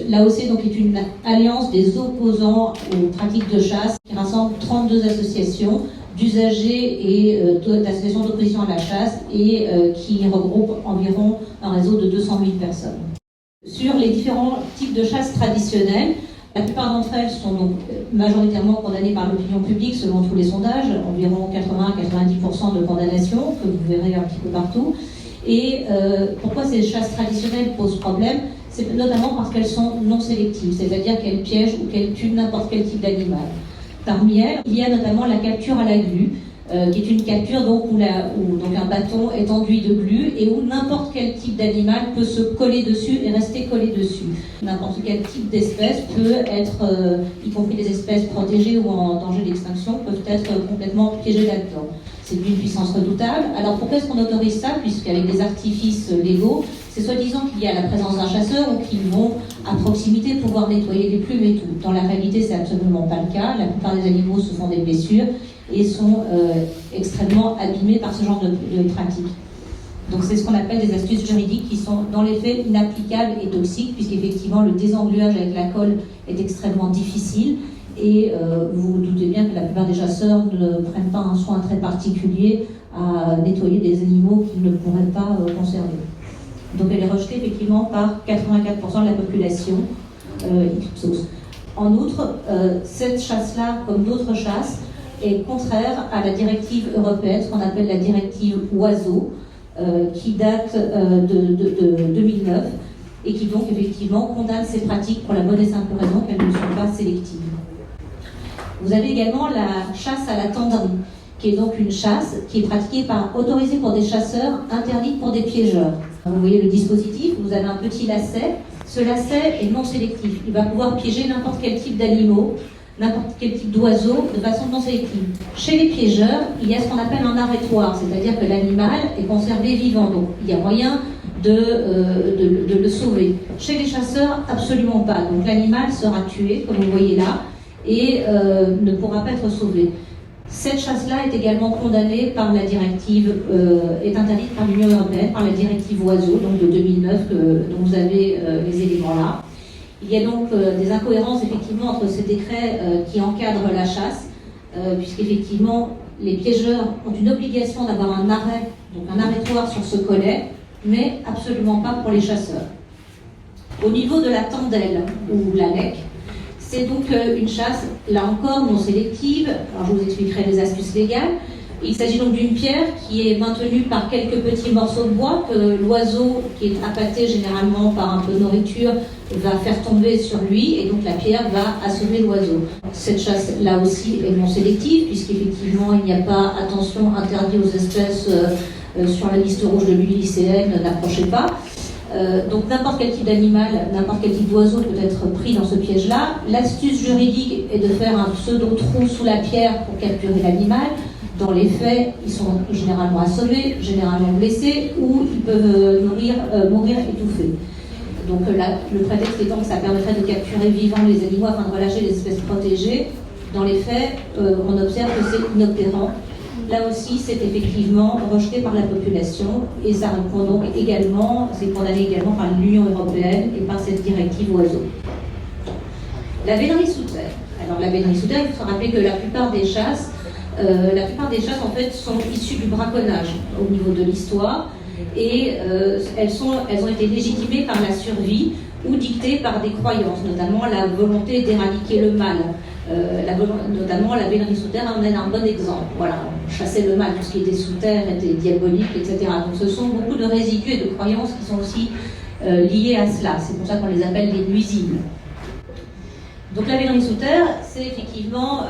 L'AOC donc, est une alliance des opposants aux pratiques de chasse qui rassemble 32 associations d'usagers et d'associations d'opposition à la chasse et qui regroupe environ un réseau de 200 000 personnes. Sur les différents types de chasse traditionnels, la plupart d'entre elles sont donc majoritairement condamnées par l'opinion publique selon tous les sondages, environ 80-90% de condamnation, que vous verrez un petit peu partout. Et pourquoi ces chasses traditionnelles posent problème? C'est notamment parce qu'elles sont non sélectives, c'est-à-dire qu'elles piègent ou qu'elles tuent n'importe quel type d'animal. Parmi elles, il y a notamment la capture à la glu, qui est une capture donc, où donc un bâton est enduit de glu et où n'importe quel type d'animal peut se coller dessus et rester collé dessus. N'importe quel type d'espèce peut être, y compris des espèces protégées ou en danger d'extinction, peuvent être complètement piégées là-dedans. C'est d'une puissance redoutable. Alors pourquoi est-ce qu'on autorise ça? Puisqu'avec des artifices légaux, c'est soi-disant qu'il y a la présence d'un chasseur ou qu'ils vont à proximité pouvoir nettoyer les plumes et tout. Dans la réalité, c'est absolument pas le cas. La plupart des animaux se font des blessures et sont extrêmement abîmés par ce genre de pratiques. Donc c'est ce qu'on appelle des astuces juridiques qui sont dans les faits inapplicables et toxiques, puisqu'effectivement le désengluage avec la colle est extrêmement difficile et vous vous doutez bien que la plupart des chasseurs ne prennent pas un soin très particulier à nettoyer des animaux qu'ils ne pourraient pas conserver. Donc elle est rejetée effectivement par 84% de la population Ipsos. En outre, cette chasse-là, comme d'autres chasses, est contraire à la directive européenne, ce qu'on appelle la directive oiseaux, qui date de 2009 et qui donc effectivement condamne ces pratiques pour la bonne et simple raison qu'elles ne sont pas sélectives. Vous avez également la chasse à la tenderie, qui est donc une chasse qui est pratiquée autorisée pour des chasseurs, interdite pour des piégeurs. Vous voyez le dispositif, vous avez un petit lacet. Ce lacet est non sélectif. Il va pouvoir piéger n'importe quel type d'animaux, n'importe quel type d'oiseau de façon non sélective. Chez les piégeurs, il y a ce qu'on appelle un arrêtoir, c'est-à-dire que l'animal est conservé vivant, donc il y a moyen de le sauver. Chez les chasseurs, absolument pas. Donc l'animal sera tué, comme vous voyez là, et ne pourra pas être sauvé. Cette chasse-là est également condamnée par la directive, est interdite par l'Union européenne, par la directive oiseaux, donc de 2009, dont vous avez les éléments là. Il y a donc des incohérences effectivement entre ces décrets qui encadrent la chasse, puisqu'effectivement les piégeurs ont une obligation d'avoir un arrêt, donc un arrêtoir sur ce collet, mais absolument pas pour les chasseurs. Au niveau de la tendelle ou la lec, c'est donc une chasse, là encore, non sélective. Alors je vous expliquerai les astuces légales. Il s'agit donc d'une pierre qui est maintenue par quelques petits morceaux de bois que l'oiseau, qui est appâté généralement par un peu de nourriture, va faire tomber sur lui et donc la pierre va assommer l'oiseau. Cette chasse là aussi est non sélective puisqu'effectivement il n'y a pas, attention, interdit aux espèces sur la liste rouge de l'UICN, n'approchez pas. Donc n'importe quel type d'animal, n'importe quel type d'oiseau peut être pris dans ce piège-là. L'astuce juridique est de faire un pseudo-trou sous la pierre pour capturer l'animal. Dans les faits, ils sont généralement assommés, généralement blessés, ou ils peuvent mourir étouffés. Donc le prétexte étant que ça permettrait de capturer vivants les animaux afin de relâcher les espèces protégées. Dans les faits, on observe que c'est inopérant. Là aussi, c'est effectivement rejeté par la population et ça répond donc également, c'est condamné également par l'Union européenne et par cette directive oiseaux. La vénerie sous terre. Alors la vénerie sous terre, il faut se rappeler que la plupart des chasses en fait sont issues du braconnage au niveau de l'histoire et elles ont été légitimées par la survie ou dictées par des croyances, notamment la volonté d'éradiquer le mal. Notamment la vénerie sous terre en est un bon exemple. Voilà, on chassait le mal, tout ce qui était sous terre était diabolique, etc. Donc ce sont beaucoup de résidus et de croyances qui sont aussi liées à cela. C'est pour ça qu'on les appelle les nuisibles. Donc la vénerie sous terre, c'est effectivement,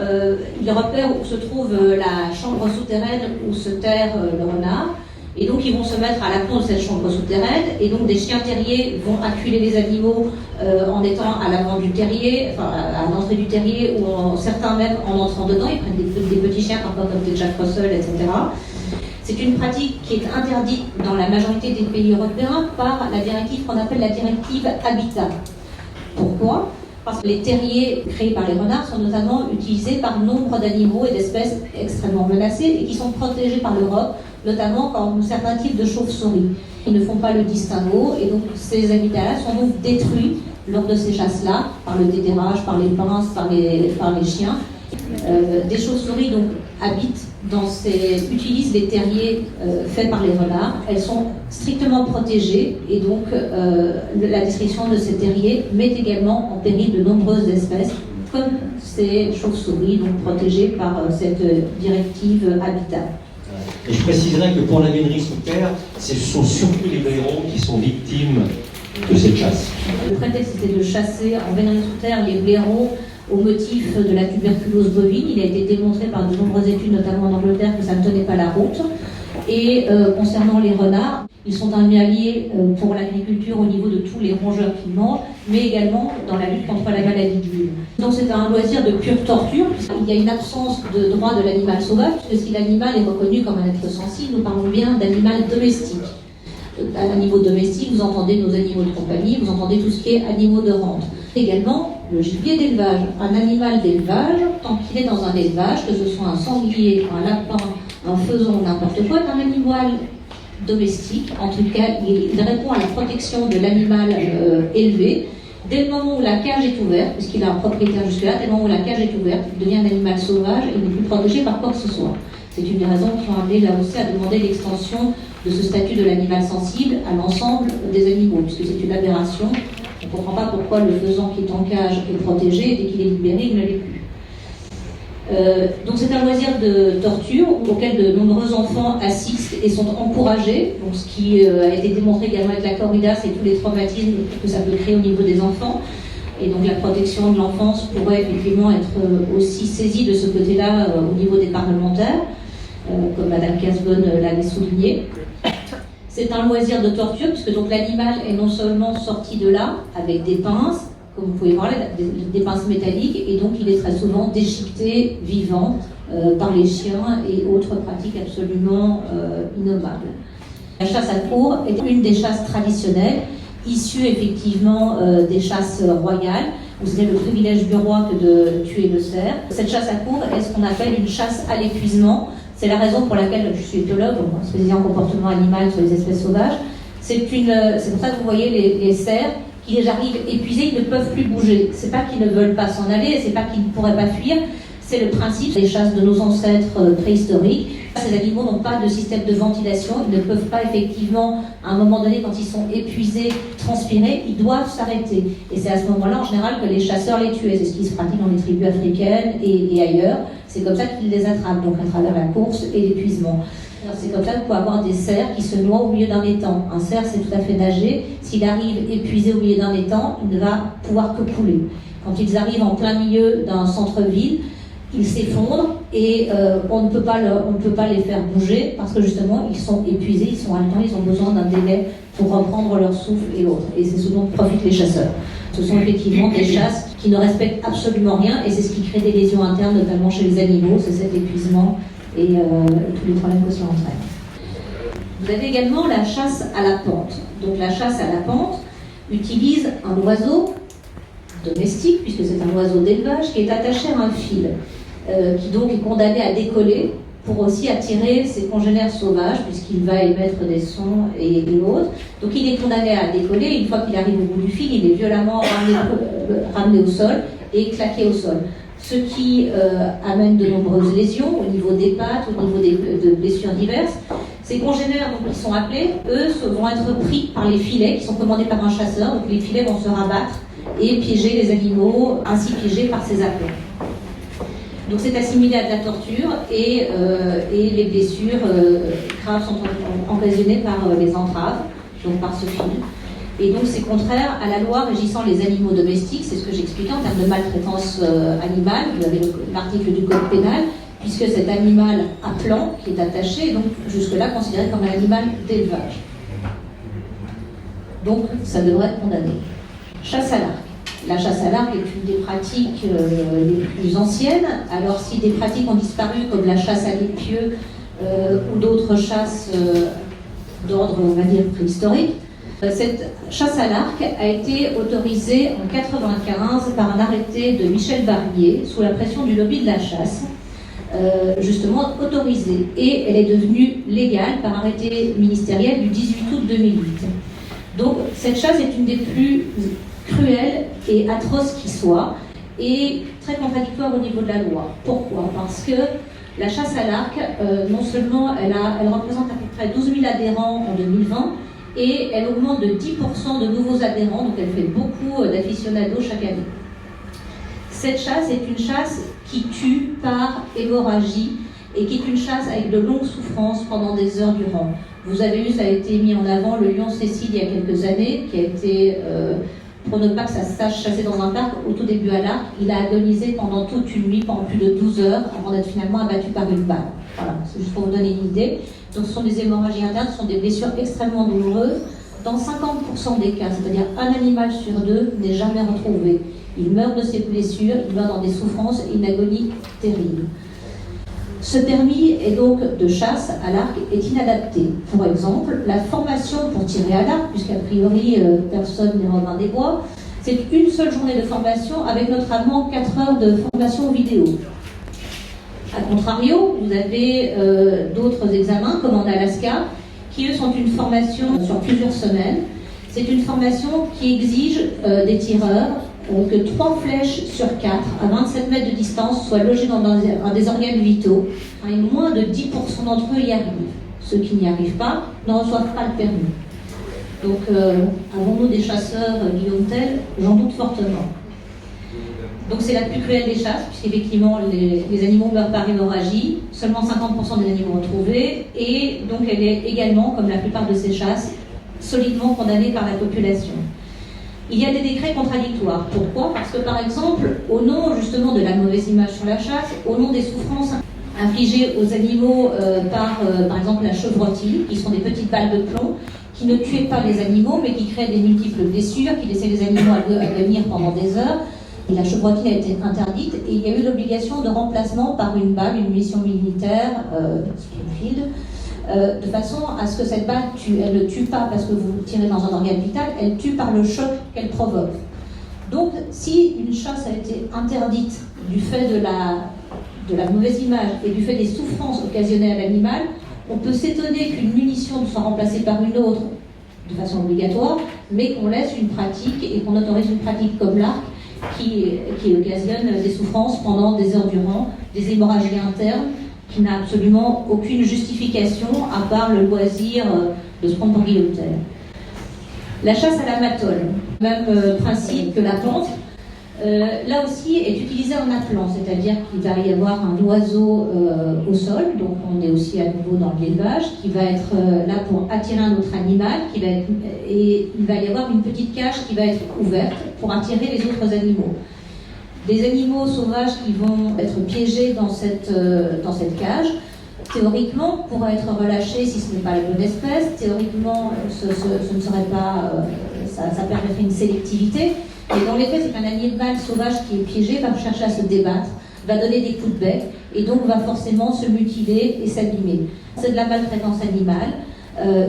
il repère où se trouve la chambre souterraine où se terre le renard. Et donc ils vont se mettre à l'apron de cette chambre souterraine et donc des chiens terriers vont acculer les animaux en étant à l'avant du terrier, enfin à l'entrée du terrier ou certains même en entrant dedans, ils prennent des petits chiens parfois comme des Jack Russell, etc. C'est une pratique qui est interdite dans la majorité des pays européens par la directive qu'on appelle la directive Habitat. Pourquoi ? Parce que les terriers créés par les renards sont notamment utilisés par nombre d'animaux et d'espèces extrêmement menacées et qui sont protégés par l'Europe, notamment comme certains types de chauves-souris. Ils ne font pas le distinguo et donc ces habitats-là sont donc détruits lors de ces chasses-là, par le déterrage, par les pinces, par les chiens. Des chauves-souris donc utilisent les terriers faits par les renards. Elles sont strictement protégées et donc la destruction de ces terriers met également en péril de nombreuses espèces, comme ces chauves-souris donc protégées par cette directive Habitat. Et je préciserai que pour la vénerie sous terre, ce sont surtout les blaireaux qui sont victimes de cette chasse. Le prétexte était de chasser en vénerie sous terre les blaireaux au motif de la tuberculose bovine. Il a été démontré par de nombreuses études, notamment en Angleterre, que ça ne tenait pas la route. Et concernant les renards, ils sont un allié pour l'agriculture au niveau de tous les rongeurs qu'ils mangent, mais également dans la lutte contre la maladie de l'huile. Donc c'est un loisir de pure torture, puisqu'il y a une absence de droit de l'animal sauvage, puisque si l'animal est reconnu comme un être sensible, nous parlons bien d'animal domestique. À un niveau domestique, vous entendez nos animaux de compagnie, vous entendez tout ce qui est animaux de rente. Également, le gibier d'élevage. Un animal d'élevage, tant qu'il est dans un élevage, que ce soit un sanglier, un lapin, un faisan, n'importe quoi, est un animal domestique. En tout cas, il répond à la protection de l'animal élevé. Dès le moment où la cage est ouverte, puisqu'il a un propriétaire jusque-là, dès le moment où la cage est ouverte, il devient un animal sauvage et il n'est plus protégé par quoi que ce soit. C'est une des raisons qui ont amené là aussi à demander l'extension de ce statut de l'animal sensible à l'ensemble des animaux, puisque c'est une aberration. On ne comprend pas pourquoi le faisan qui est en cage est protégé et dès qu'il est libéré, il ne l'est plus. Donc c'est un loisir de torture auquel de nombreux enfants assistent et sont encouragés. Donc ce qui a été démontré également avec la corrida, c'est tous les traumatismes que ça peut créer au niveau des enfants. Et donc la protection de l'enfance pourrait effectivement être aussi saisie de ce côté-là au niveau des parlementaires, comme Madame Casbonne l'avait souligné. C'est un loisir de torture, puisque donc l'animal est non seulement sorti de là, avec des pinces, comme vous pouvez voir, des pinces métalliques, et donc il est très souvent déchiqueté vivant par les chiens et autres pratiques absolument innommables. La chasse à courre est une des chasses traditionnelles, issue effectivement des chasses royales, où c'était le privilège du roi que de tuer le cerf. Cette chasse à courre est ce qu'on appelle une chasse à l'épuisement. C'est la raison pour laquelle je suis éthologue, spécialisée en comportement animal sur les espèces sauvages. C'est pour ça que vous voyez les cerfs qui arrivent épuisés, ils ne peuvent plus bouger. C'est pas qu'ils ne veulent pas s'en aller, c'est pas qu'ils ne pourraient pas fuir. C'est le principe des chasses de nos ancêtres préhistoriques. Ces animaux n'ont pas de système de ventilation, ils ne peuvent pas effectivement, à un moment donné, quand ils sont épuisés, transpirer, ils doivent s'arrêter. Et c'est à ce moment-là, en général, que les chasseurs les tuent. C'est ce qui se pratique dans les tribus africaines et ailleurs. C'est comme ça qu'ils les attrapent, donc à travers la course et l'épuisement. C'est comme ça qu'on peut avoir des cerfs qui se noient au milieu d'un étang. Un cerf, c'est tout à fait nager. S'il arrive épuisé au milieu d'un étang, il ne va pouvoir que couler. Quand ils arrivent en plein milieu d'un centre-ville, ils s'effondrent et on ne peut pas les faire bouger parce que justement ils sont épuisés, ils sont haletants, ils ont besoin d'un délai pour reprendre leur souffle et autres. Et c'est ce dont profitent les chasseurs. Ce sont effectivement des chasses qui ne respectent absolument rien et c'est ce qui crée des lésions internes, notamment chez les animaux, c'est cet épuisement et tous les problèmes que cela entraîne. Vous avez également la chasse à la pente. Donc la chasse à la pente utilise un oiseau domestique, puisque c'est un oiseau d'élevage, qui est attaché à un fil, qui donc est condamné à décoller pour aussi attirer ses congénères sauvages, puisqu'il va émettre des sons et autres. Donc il est condamné à décoller, une fois qu'il arrive au bout du fil, il est violemment ramené au sol et claqué au sol. Ce qui amène de nombreuses lésions au niveau des pattes, au niveau de blessures diverses. Ces congénères donc, qui sont appelés, eux, vont être pris par les filets qui sont commandés par un chasseur. Donc les filets vont se rabattre et piéger les animaux ainsi piégés par ces appels. Donc c'est assimilé à de la torture et les blessures graves sont occasionnées par les entraves, donc par ce fil. Et donc c'est contraire à la loi régissant les animaux domestiques, c'est ce que j'expliquais en termes de maltraitance animale, vous avez l'article du code pénal, puisque cet animal à plan qui est attaché est donc jusque-là considéré comme un animal d'élevage. Donc ça devrait être condamné. Chasse à l'arc. La chasse à l'arc est une des pratiques les plus anciennes. Alors si des pratiques ont disparu comme la chasse à l'épieu ou d'autres chasses d'ordre, on va dire, préhistorique, Cette chasse à l'arc a été autorisée en 1995 par un arrêté de Michel Barnier sous la pression du lobby de la chasse, justement autorisée. Et elle est devenue légale par arrêté ministériel du 18 août 2008. Donc cette chasse est une des plus cruelles et atroces qui soit, et très contradictoire au niveau de la loi. Pourquoi ? Parce que la chasse à l'arc, non seulement elle représente à peu près 12 000 adhérents en 2020, et elle augmente de 10% de nouveaux adhérents, donc elle fait beaucoup d'aficionados chaque année. Cette chasse est une chasse qui tue par hémorragie et qui est une chasse avec de longues souffrances pendant des heures durant. Vous avez vu, ça a été mis en avant, le lion Cécile il y a quelques années, qui a été, pour ne pas que ça se sache, chassé dans un parc au tout début à l'arc. Il a agonisé pendant toute une nuit, pendant plus de 12 heures, avant d'être finalement abattu par une balle. Voilà, c'est juste pour vous donner une idée. Donc ce sont des hémorragies internes, ce sont des blessures extrêmement douloureuses. Dans 50% des cas, c'est-à-dire un animal sur deux n'est jamais retrouvé. Il meurt de ses blessures, il meurt dans des souffrances et une agonie terrible. Ce permis est donc de chasse à l'arc est inadapté. Pour exemple, la formation pour tirer à l'arc, puisqu'a priori personne n'est Robin des Bois, c'est une seule journée de formation avec notamment 4 heures de formation vidéo. A contrario, vous avez d'autres examens, comme en Alaska, qui eux sont une formation sur plusieurs semaines. C'est une formation qui exige des tireurs que 3 flèches sur 4 à 27 mètres de distance soient logées dans des organes vitaux. Et moins de 10% d'entre eux y arrivent. Ceux qui n'y arrivent pas ne reçoivent pas le permis. Donc, avons-nous des chasseurs, Guillaume Tell ? J'en doute fortement. Donc c'est la plus cruelle des chasses, puisqu'effectivement les animaux meurent par hémorragie, seulement 50% des animaux retrouvés, et donc elle est également, comme la plupart de ces chasses, solidement condamnée par la population. Il y a des décrets contradictoires. Pourquoi ? Parce que par exemple, au nom justement de la mauvaise image sur la chasse, au nom des souffrances infligées aux animaux par exemple la chevrotille, qui sont des petites balles de plomb, qui ne tuaient pas les animaux, mais qui créaient des multiples blessures, qui laissaient les animaux agonir pendant des heures. Et la chevrotille a été interdite et il y a eu l'obligation de remplacement par une balle, une munition militaire, Springfield, de façon à ce que cette balle elle ne tue pas parce que vous tirez dans un organe vital, elle tue par le choc qu'elle provoque. Donc, si une chasse a été interdite du fait de la mauvaise image et du fait des souffrances occasionnées à l'animal, on peut s'étonner qu'une munition soit remplacée par une autre de façon obligatoire, mais qu'on laisse une pratique et qu'on autorise une pratique comme l'arc qui occasionne des souffrances pendant des heures durant, des hémorragies internes, qui n'a absolument aucune justification à part le loisir de se prendre pour Guillaume Tell. La chasse à la matole, même principe que la pente, là aussi est utilisée en appelant, c'est-à-dire qu'il va y avoir un oiseau au sol, donc on est aussi à nouveau dans l'élevage, qui va être là pour attirer un autre animal, et il va y avoir une petite cage qui va être ouverte pour attirer les autres animaux. Des animaux sauvages qui vont être piégés dans cette cage, théoriquement, pourraient être relâchés si ce n'est pas la bonne espèce. Théoriquement, ce ne serait pas, ça permettrait une sélectivité. Et dans les faits, c'est qu'un animal sauvage qui est piégé va chercher à se débattre, va donner des coups de bec, et donc va forcément se mutiler et s'abîmer. C'est de la maltraitance animale,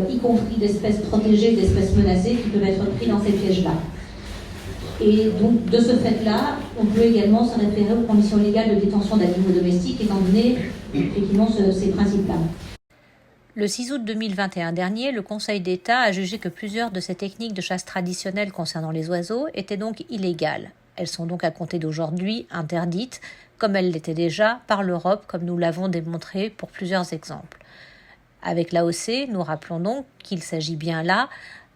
y compris d'espèces protégées, d'espèces menacées qui peuvent être prises dans ces pièges-là. Et donc, de ce fait-là, on peut également se référer aux conditions légales de détention d'animaux domestiques, étant donné effectivement ces principes-là. Le 6 août 2021 dernier, le Conseil d'État a jugé que plusieurs de ces techniques de chasse traditionnelles concernant les oiseaux étaient donc illégales. Elles sont donc à compter d'aujourd'hui interdites, comme elles l'étaient déjà par l'Europe, comme nous l'avons démontré pour plusieurs exemples. Avec l'AOC, nous rappelons donc qu'il s'agit bien là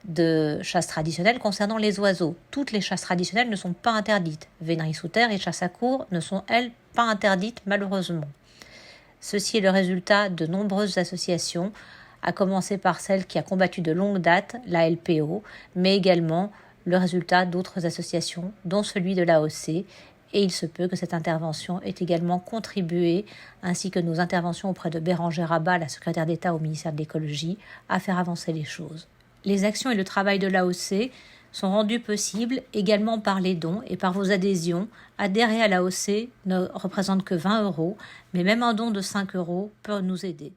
de chasse traditionnelle concernant les oiseaux. Toutes les chasses traditionnelles ne sont pas interdites. Vénerie sous terre et chasse à courre ne sont, elles, pas interdites malheureusement. Ceci est le résultat de nombreuses associations, à commencer par celle qui a combattu de longue date, la LPO, mais également le résultat d'autres associations, dont celui de l'AOC, et il se peut que cette intervention ait également contribué, ainsi que nos interventions auprès de Bérangère Abba, la secrétaire d'État au ministère de l'Écologie, à faire avancer les choses. Les actions et le travail de l'AOC sont rendus possibles également par les dons et par vos adhésions. Adhérer à l'AOC ne représente que 20 €, mais même un don de 5 € peut nous aider.